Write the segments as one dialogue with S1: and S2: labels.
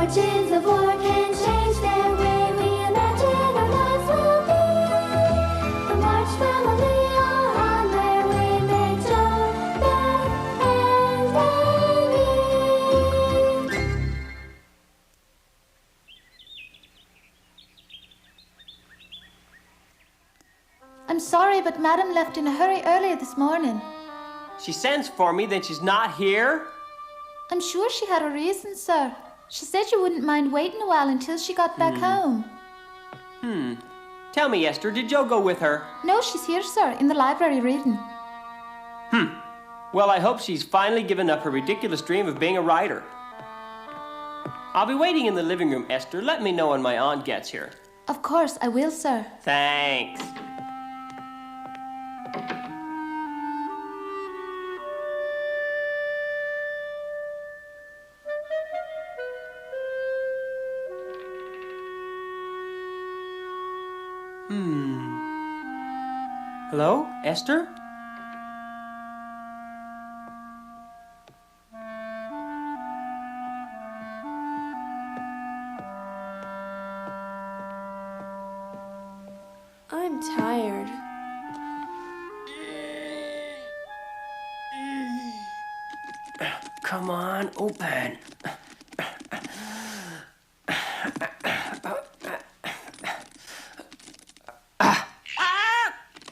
S1: fortunes of war can change their way. We imagine our lives will be. The March family are on their way. They're Joe, Beth, and Amy.
S2: I'm sorry, but Madam left in a hurry earlier this morning.
S3: She sends for me, then she's not here?
S2: I'm sure she had a reason, sir. She said you wouldn't mind waiting a while until she got back home.
S3: Tell me, Esther, did Joe go with her?
S2: No, she's here, sir, in the library reading.
S3: Well, I hope she's finally given up her ridiculous dream of being a writer. I'll be waiting in the living room, Esther. Let me know when my aunt gets here.
S2: Of course, I will, sir.
S3: Thanks. Hello, Esther?
S4: I'm tired.
S3: Come on, open.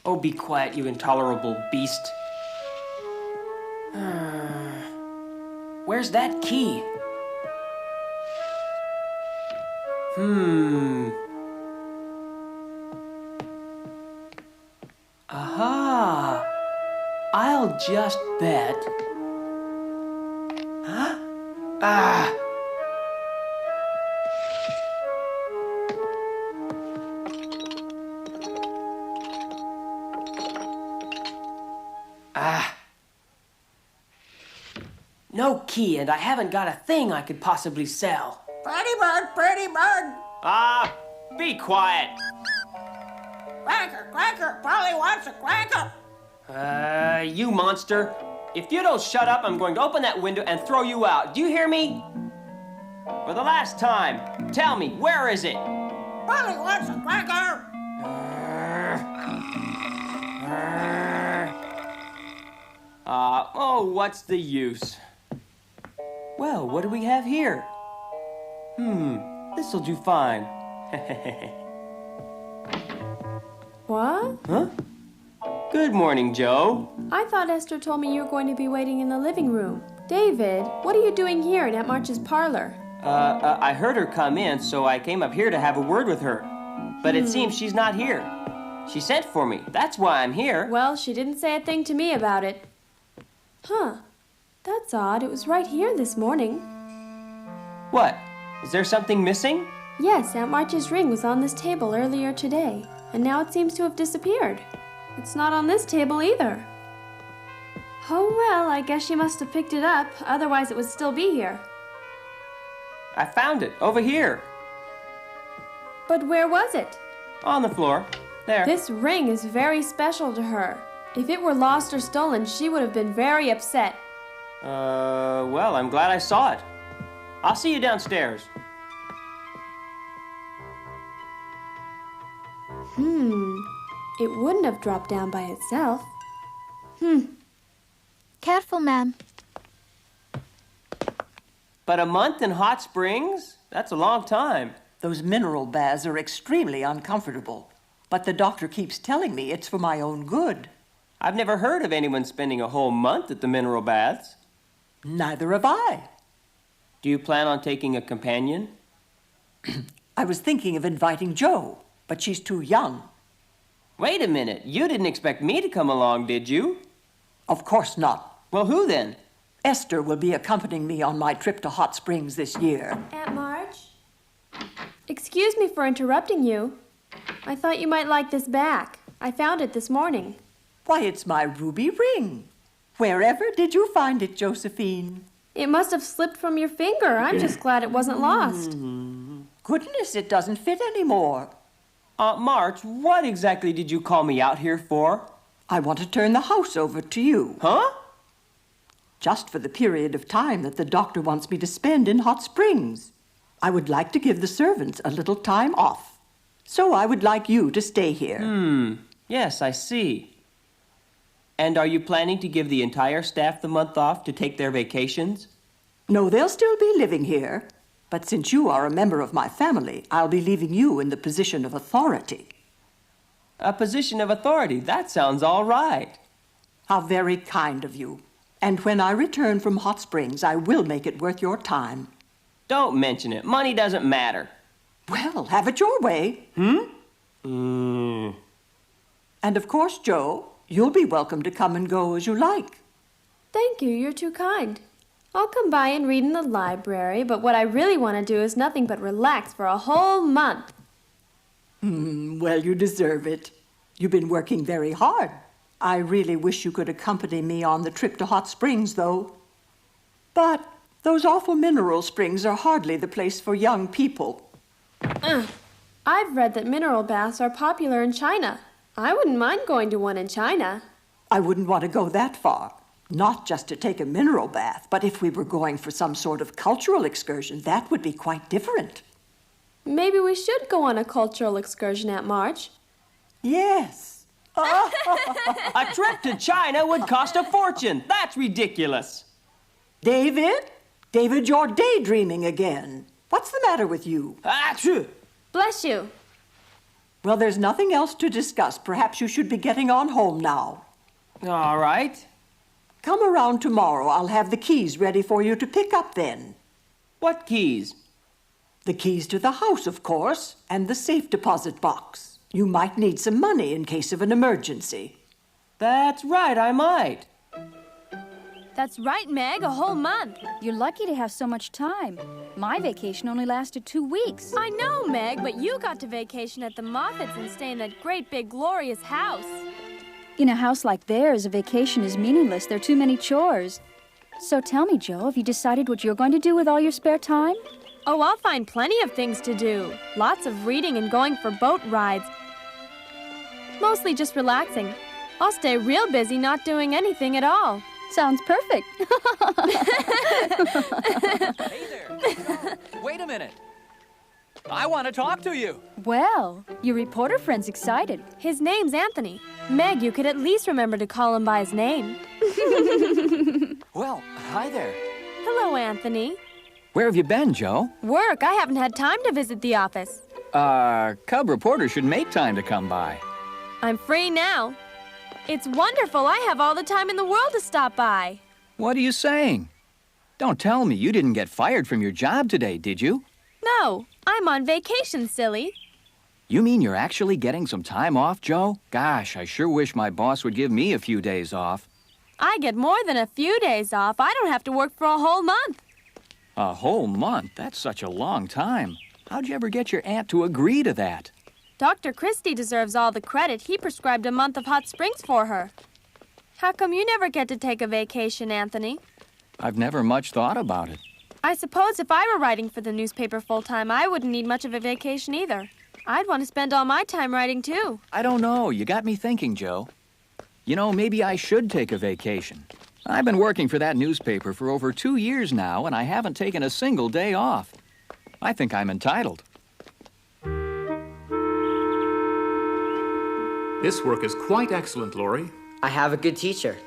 S3: Oh, be quiet, you intolerable beast. Where's that key? Aha! I'll just bet. Huh? Ah! No key, and I haven't got a thing I could possibly sell.
S5: Pretty bird, pretty bird.
S3: Ah, be quiet.
S5: Cracker, cracker, Polly wants a cracker.
S3: You monster. If you don't shut up, I'm going to open that window and throw you out. Do you hear me? For the last time, tell me, where is it?
S5: Polly wants a cracker.
S3: Oh, what's the use? Well, what do we have here? This'll do fine.
S4: What?
S3: Huh? Good morning, Joe.
S4: I thought Esther told me you were going to be waiting in the living room. David, what are you doing here in Aunt March's parlor?
S3: I heard her come in, so I came up here to have a word with her. But it seems she's not here. She sent for me. That's why I'm here.
S4: Well, she didn't say a thing to me about it. Huh. That's odd. It was right here this morning.
S3: What? Is there something missing?
S4: Yes, Aunt March's ring was on this table earlier today, and now it seems to have disappeared. It's not on this table either. Oh well, I guess she must have picked it up, otherwise it would still be here.
S3: I found it, over here.
S4: But where was it?
S3: On the floor. There.
S4: This ring is very special to her. If it were lost or stolen, she would have been very upset.
S3: Well, I'm glad I saw it. I'll see you downstairs.
S4: It wouldn't have dropped down by itself.
S2: Careful, ma'am.
S3: But a month in Hot Springs? That's a long time.
S6: Those mineral baths are extremely uncomfortable, but the doctor keeps telling me it's for my own good.
S3: I've never heard of anyone spending a whole month at the mineral baths.
S6: Neither have I.
S3: Do you plan on taking a companion?
S6: I was thinking of inviting Joe, but she's too young.
S3: Wait a minute. You didn't expect me to come along, did you?
S6: Of course not.
S3: Well, who then?
S6: Esther will be accompanying me on my trip to Hot Springs this year.
S4: Aunt March? Excuse me for interrupting you. I thought you might like this back. I found it this morning.
S6: Why, it's my ruby ring. Wherever did you find it, Josephine?
S4: It must have slipped from your finger. I'm just glad it wasn't lost.
S6: Goodness, it doesn't fit anymore.
S3: March, what exactly did you call me out here for?
S6: I want to turn the house over to you.
S3: Huh?
S6: Just for the period of time that the doctor wants me to spend in Hot Springs. I would like to give the servants a little time off. So I would like you to stay here.
S3: Yes, I see. And are you planning to give the entire staff the month off to take their vacations?
S6: No, they'll still be living here. But since you are a member of my family, I'll be leaving you in the position of authority.
S3: A position of authority. That sounds all right.
S6: How very kind of you. And when I return from Hot Springs, I will make it worth your time.
S3: Don't mention it. Money doesn't matter.
S6: Well, have it your way. And of course, Joe, you'll be welcome to come and go as you like.
S4: Thank you, you're too kind. I'll come by and read in the library, but what I really want to do is nothing but relax for a whole month.
S6: Well, you deserve it. You've been working very hard. I really wish you could accompany me on the trip to Hot Springs, though. But those awful mineral springs are hardly the place for young people.
S4: I've read that mineral baths are popular in China. I wouldn't mind going to one in China.
S6: I wouldn't want to go that far. Not just to take a mineral bath, but if we were going for some sort of cultural excursion, that would be quite different.
S4: Maybe we should go on a cultural excursion, Aunt March.
S6: Yes.
S3: A trip to China would cost a fortune. That's ridiculous.
S6: David? David, you're daydreaming again. What's the matter with you?
S3: Achoo!
S4: Bless you.
S6: Well, there's nothing else to discuss. Perhaps you should be getting on home now.
S3: All right.
S6: Come around tomorrow. I'll have the keys ready for you to pick up then.
S3: What keys?
S6: The keys to the house, of course, and the safe deposit box. You might need some money in case of an emergency.
S3: That's right, I might.
S7: That's right, Meg, a whole month.
S8: You're lucky to have so much time. My vacation only lasted 2 weeks.
S7: I know, Meg, but you got to vacation at the Moffats and stay in that great big glorious house.
S8: In a house like theirs, a vacation is meaningless. There are too many chores. So tell me, Joe, have you decided what you're going to do with all your spare time?
S7: Oh, I'll find plenty of things to do. Lots of reading and going for boat rides. Mostly just relaxing. I'll stay real busy not doing anything at all.
S8: Sounds perfect.
S9: Hey there. Wait a minute. I want to talk to you.
S8: Well, your reporter friend's excited.
S7: His name's Anthony. Meg, you could at least remember to call him by his name.
S9: Well, hi there.
S7: Hello, Anthony.
S9: Where have you been, Joe?
S7: Work. I haven't had time to visit the office.
S9: Cub reporter should make time to come by.
S7: I'm free now. It's wonderful. I have all the time in the world to stop by.
S9: What are you saying? Don't tell me you didn't get fired from your job today, did you?
S7: No, I'm on vacation, silly.
S9: You mean you're actually getting some time off, Joe? Gosh, I sure wish my boss would give me a few days off.
S7: I get more than a few days off. I don't have to work for a whole month.
S9: A whole month? That's such a long time. How'd you ever get your aunt to agree to that?
S7: Dr. Christie deserves all the credit. He prescribed a month of hot springs for her. How come you never get to take a vacation, Anthony?
S9: I've never much thought about it.
S7: I suppose if I were writing for the newspaper full-time, I wouldn't need much of a vacation either. I'd want to spend all my time writing, too.
S9: I don't know. You got me thinking, Joe. You know, maybe I should take a vacation. I've been working for that newspaper for over 2 years now, and I haven't taken a single day off. I think I'm entitled.
S10: This work is quite excellent, Laurie.
S11: I have a good teacher.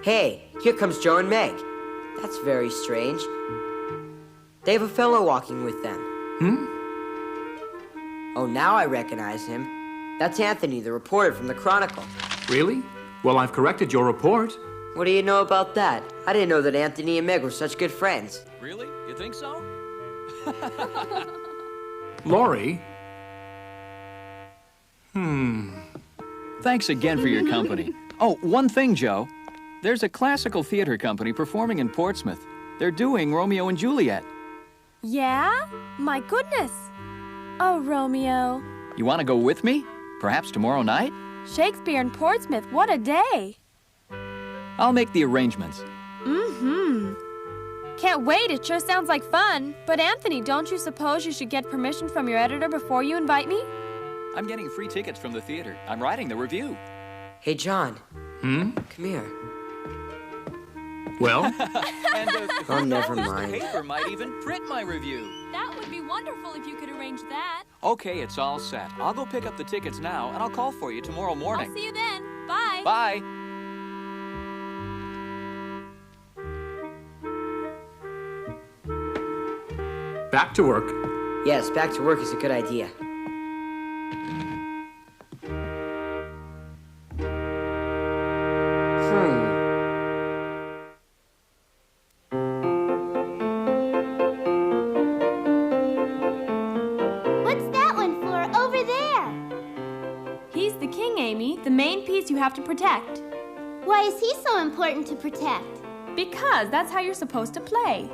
S11: Hey, here comes Joe and Meg. That's very strange. They have a fellow walking with them. Oh, now I recognize him. That's Anthony, the reporter from the Chronicle.
S10: Really? Well, I've corrected your report.
S11: What do you know about that? I didn't know that Anthony and Meg were such good friends.
S9: Really? You think so?
S10: Laurie?
S9: Thanks again for your company. Oh, one thing, Joe. There's a classical theater company performing in Portsmouth. They're doing Romeo and Juliet.
S7: Yeah? My goodness. Oh, Romeo.
S9: You want to go with me? Perhaps tomorrow night?
S7: Shakespeare in Portsmouth, what a day.
S9: I'll make the arrangements.
S7: Can't wait, it sure sounds like fun. But Anthony, don't you suppose you should get permission from your editor before you invite me?
S9: I'm getting free tickets from the theater. I'm writing the review.
S11: Hey, John. Come here.
S10: Well,
S9: And if
S11: Oh,
S9: who
S11: never
S9: knows,
S11: mind.
S9: the paper might even print my review.
S7: That would be wonderful if you could arrange that.
S9: Okay, it's all set. I'll go pick up the tickets now, and I'll call for you tomorrow morning.
S7: I'll see you then. Bye.
S9: Bye.
S10: back to work.
S11: Yes, back to work is a good idea.
S1: What's that one for over there?
S7: He's the king, Amy, the main piece you have to protect.
S1: Why is he so important to protect?
S7: Because that's how you're supposed to play.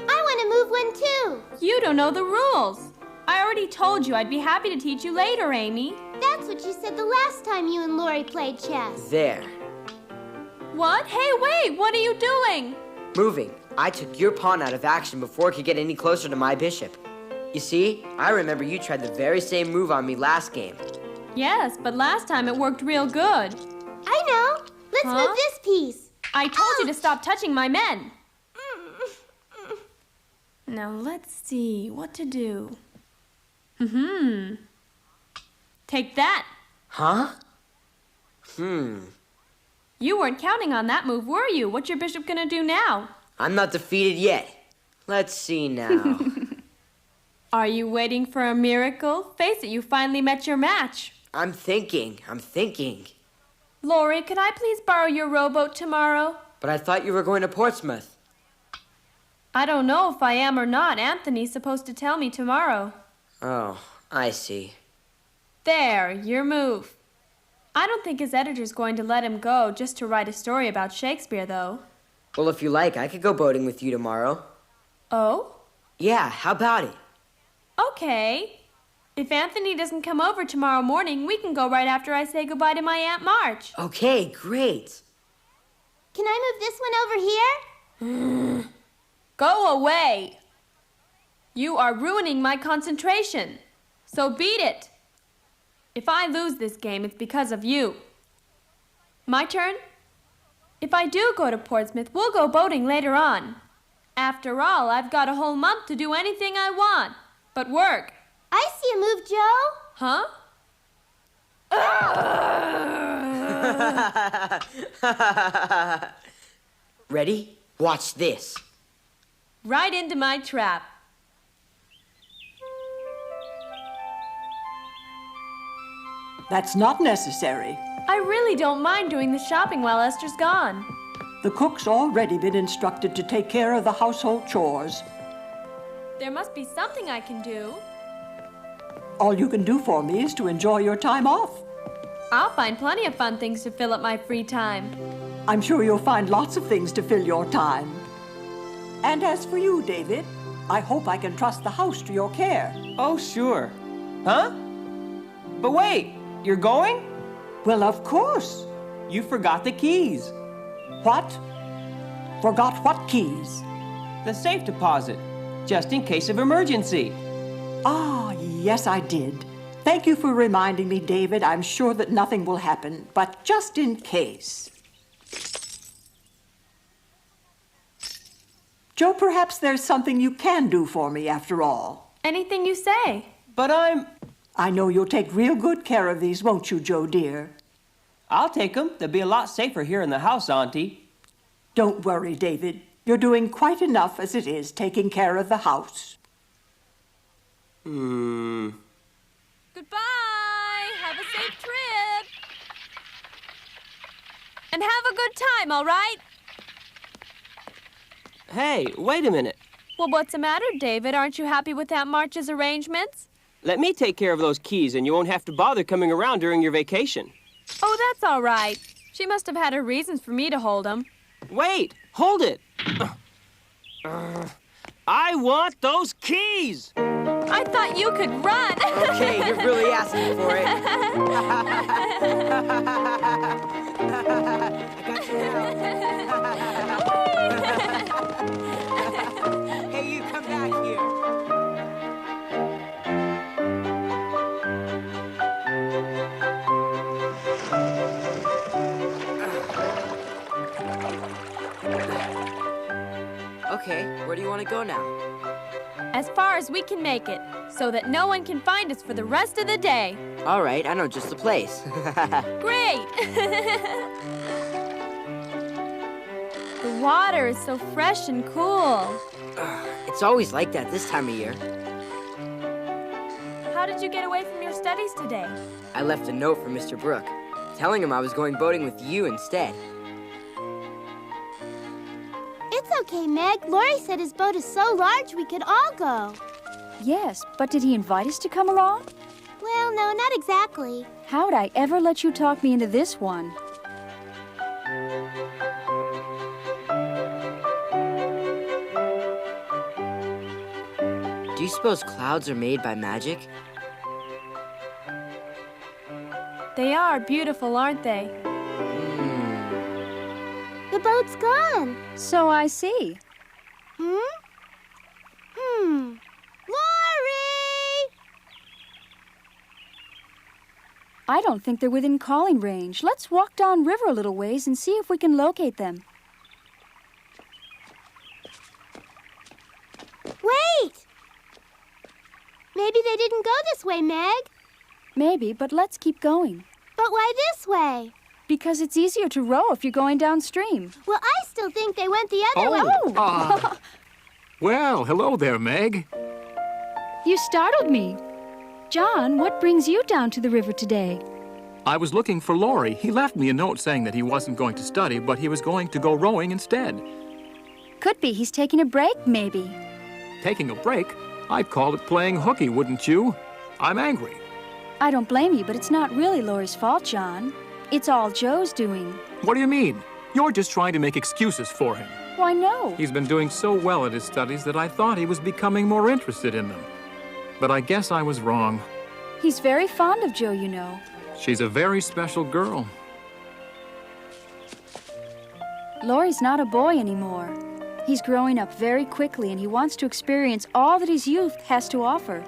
S1: I want to move one too.
S7: You don't know the rules. I already told you I'd be happy to teach you later, Amy.
S1: That's what you said the last time you and Lori played chess.
S11: There.
S7: What? Hey, wait! What are you doing?
S11: Moving. I took your pawn out of action before it could get any closer to my bishop. You see, I remember you tried the very same move on me last game.
S7: Yes, but last time it worked real good.
S1: I know. Let's
S7: Huh?
S1: move this piece.
S7: I told you to stop touching my men. Now let's see what to do. Take that.
S11: Huh?
S7: You weren't counting on that move, were you? What's your bishop gonna do now?
S11: I'm not defeated yet. Let's see now.
S7: Are you waiting for a miracle? Face it, you finally met your match.
S11: I'm thinking.
S7: Lori, could I please borrow your rowboat tomorrow?
S11: But I thought you were going to Portsmouth.
S7: I don't know if I am or not. Anthony's supposed to tell me tomorrow.
S11: Oh, I see.
S7: There, your move. I don't think his editor's going to let him go just to write a story about Shakespeare, though.
S11: Well, if you like, I could go boating with you tomorrow.
S7: Oh?
S11: Yeah, how about it?
S7: Okay. If Anthony doesn't come over tomorrow morning, we can go right after I say goodbye to my Aunt March.
S11: Okay, great.
S1: Can I move this one over here?
S7: Go away. You are ruining my concentration. So beat it. If I lose this game, it's because of you. My turn? If I do go to Portsmouth, we'll go boating later on. After all, I've got a whole month to do anything I want. But work.
S1: I see a move, Joe.
S7: Huh?
S11: Ready? Watch this.
S7: Right into my trap.
S6: That's not necessary.
S7: I really don't mind doing the shopping while Esther's gone.
S6: The cook's already been instructed to take care of the household chores.
S7: There must be something I can do.
S6: All you can do for me is to enjoy your time off.
S7: I'll find plenty of fun things to fill up my free time.
S6: I'm sure you'll find lots of things to fill your time. And as for you, David, I hope I can trust the house to your care.
S3: Oh, sure. Huh? But wait, you're going?
S6: Well, of course.
S3: You forgot the keys.
S6: What? Forgot what keys?
S3: The safe deposit, just in case of emergency.
S6: Ah, yes, I did. Thank you for reminding me, David. I'm sure that nothing will happen, but just in case. Joe, perhaps there's something you can do for me after all.
S7: Anything you say.
S3: But
S6: I know you'll take real good care of these, won't you, Joe, dear?
S3: I'll take them. They'll be a lot safer here in the house, Auntie.
S6: Don't worry, David. You're doing quite enough as it is, taking care of the house.
S7: Goodbye. Have a safe trip. And have a good time, all right?
S3: Hey, wait a minute.
S7: Well, what's the matter, David? Aren't you happy with Aunt March's arrangements?
S3: Let me take care of those keys, and you won't have to bother coming around during your vacation.
S7: Oh, that's all right. She must have had her reasons for me to hold them.
S3: Wait, hold it. I want those keys.
S7: I thought you could run.
S11: Okay, you're really asking for it. I got you now. Hey, you come back here. Okay, where do you want to go now?
S7: As far as we can make it, so that no one can find us for the rest of the day.
S11: All right, I know just the place.
S7: Great! The water is so fresh and cool.
S11: It's always like that this time of year.
S7: How did you get away from your studies today?
S11: I left a note for Mr. Brooke, telling him I was going boating with you instead.
S1: It's okay, Meg. Laurie said his boat is so large we could all go.
S8: Yes, but did he invite us to come along?
S1: Well, no, not exactly.
S8: How'd I ever let you talk me into this one?
S11: Do you suppose clouds are made by magic?
S7: They are beautiful, aren't they?
S1: The boat's gone.
S8: So I see.
S1: Laurie!
S8: I don't think they're within calling range. Let's walk down river a little ways and see if we can locate them.
S1: Wait! Maybe they didn't go this way, Meg.
S8: Maybe, but let's keep going.
S1: But why this way?
S8: Because it's easier to row if you're going downstream.
S1: Well, I still think they went the other way.
S10: Well, hello there, Meg.
S8: You startled me. John, what brings you down to the river today?
S10: I was looking for Laurie. He left me a note saying that he wasn't going to study, but he was going to go rowing instead.
S8: Could be he's taking a break, maybe.
S10: Taking a break? I'd call it playing hooky, wouldn't you? I'm angry.
S8: I don't blame you, but it's not really Laurie's fault, John. It's all Joe's doing.
S10: What do you mean? You're just trying to make excuses for him.
S8: Why, no.
S10: He's been doing so well at his studies that I thought he was becoming more interested in them. But I guess I was wrong.
S8: He's very fond of Joe, you know.
S10: She's a very special girl.
S8: Laurie's not a boy anymore. He's growing up very quickly, and he wants to experience all that his youth has to offer.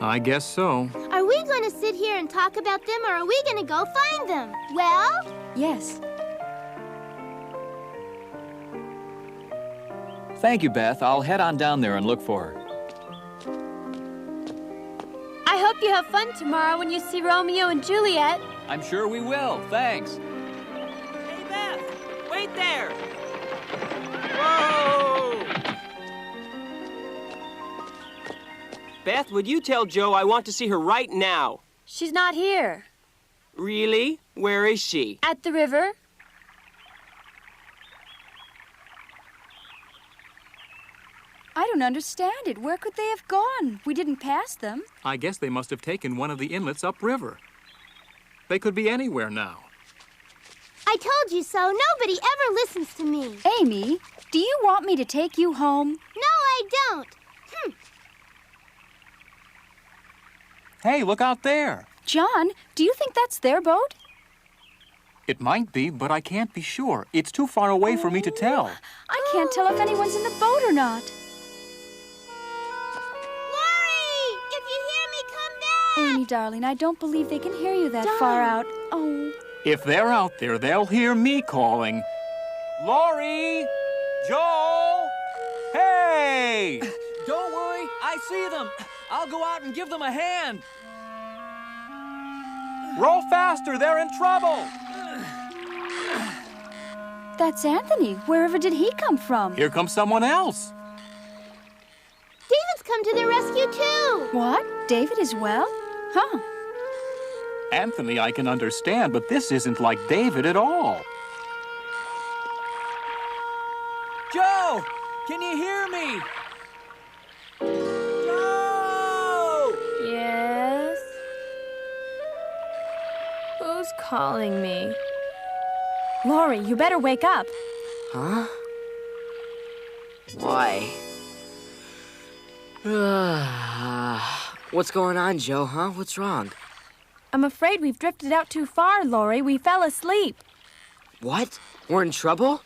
S10: I guess so.
S1: Are we going to sit here and talk about them, or are we going to go find them? Well?
S8: Yes.
S9: Thank you, Beth. I'll head on down there and look for her.
S7: I hope you have fun tomorrow when you see Romeo and Juliet.
S9: I'm sure we will. Thanks.
S3: Hey, Beth! Wait there! Whoa! Beth, would you tell Joe I want to see her right now?
S7: She's not here.
S3: Really? Where is she?
S7: At the river.
S8: I don't understand it. Where could they have gone? We didn't pass them.
S10: I guess they must have taken one of the inlets upriver. They could be anywhere now.
S1: I told you so. Nobody ever listens to me.
S8: Amy, do you want me to take you home?
S1: No, I don't.
S9: Hey, look out there.
S8: John, do you think that's their boat?
S10: It might be, but I can't be sure. It's too far away for me to tell.
S8: I can't tell if anyone's in the boat or not.
S1: Laurie! If you hear me, come back!
S8: Amy, darling, I don't believe they can hear you that far out. Oh.
S10: If they're out there, they'll hear me calling.
S9: Laurie! Joel! Hey! Don't worry, I see them. I'll go out and give them a hand.
S10: Row faster, they're in trouble!
S8: That's Anthony. Wherever did he come from?
S10: Here comes someone else.
S1: David's come to their rescue, too.
S8: What? David as well? Huh.
S10: Anthony, I can understand, but this isn't like David at all.
S9: Joe! Can you hear me? Joe!
S7: Yes? Who's calling me? Laurie, you better wake up.
S11: Huh? Why? What's going on, Joe, huh? What's wrong?
S7: I'm afraid we've drifted out too far, Laurie. We fell asleep.
S11: What? We're in trouble?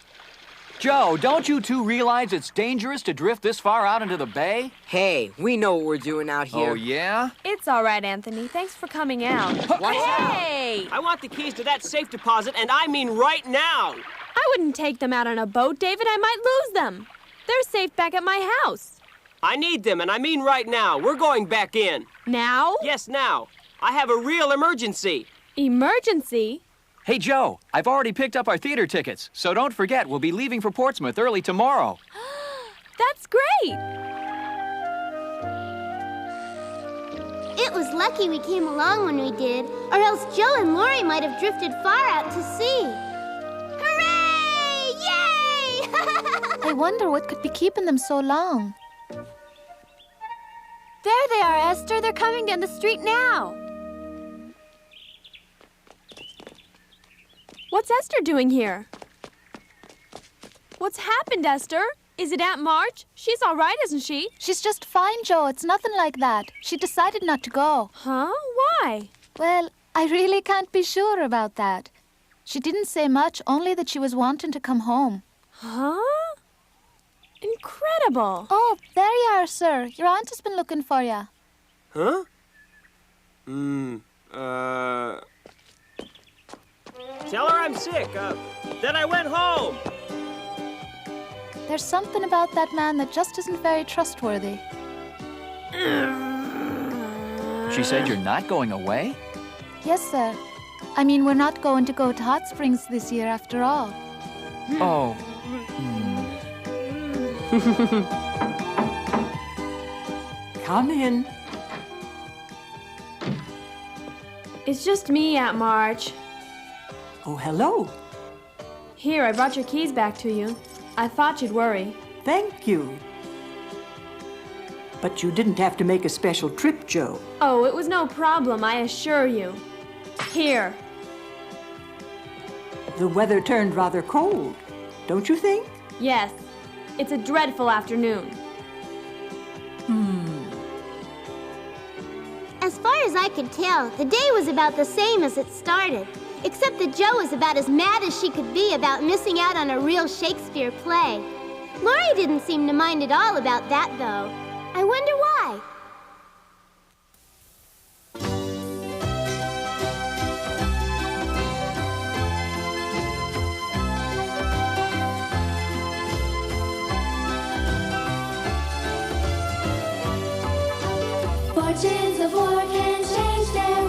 S9: Joe, don't you two realize it's dangerous to drift this far out into the bay?
S11: Hey, we know what we're doing out here.
S9: Oh, yeah?
S7: It's all right, Anthony. Thanks for coming out.
S11: Watch out!
S7: Hey!
S3: I want the keys to that safe deposit, and I mean right now!
S7: I wouldn't take them out on a boat, David. I might lose them. They're safe back at my house.
S3: I need them, and I mean right now. We're going back in.
S7: Now?
S3: Yes, now. I have a real emergency.
S7: Emergency?
S9: Hey, Joe, I've already picked up our theater tickets, so don't forget, we'll be leaving for Portsmouth early tomorrow.
S7: That's great!
S1: It was lucky we came along when we did, or else Joe and Lori might have drifted far out to sea. Hooray! Yay!
S2: I wonder what could be keeping them so long.
S4: There they are, Esther. They're coming down the street now.
S7: What's Esther doing here? What's happened, Esther? Is it Aunt March? She's all right, isn't she?
S2: She's just fine, Joe. It's nothing like that. She decided not to go.
S7: Huh? Why?
S2: Well, I really can't be sure about that. She didn't say much, only that she was wanting to come home.
S7: Huh? Incredible.
S2: Oh, there you are, sir. Your aunt has been looking for you.
S3: Huh? Tell her I'm sick. Then I went home.
S2: There's something about that man that just isn't very trustworthy.
S9: She said you're not going away?
S2: Yes, sir. I mean, we're not going to go to Hot Springs this year after all.
S9: Oh.
S6: Come in.
S7: It's just me, Aunt March.
S6: Oh, hello.
S7: Here, I brought your keys back to you. I thought you'd worry.
S6: Thank you. But you didn't have to make a special trip, Joe.
S7: Oh, it was no problem, I assure you. Here.
S6: The weather turned rather cold, don't you think?
S7: Yes. It's a dreadful afternoon.
S1: As far as I could tell, the day was about the same as it started, except that Jo was about as mad as she could be about missing out on a real Shakespeare play. Lori didn't seem to mind at all about that, though. I wonder why. Fortunes of war can change their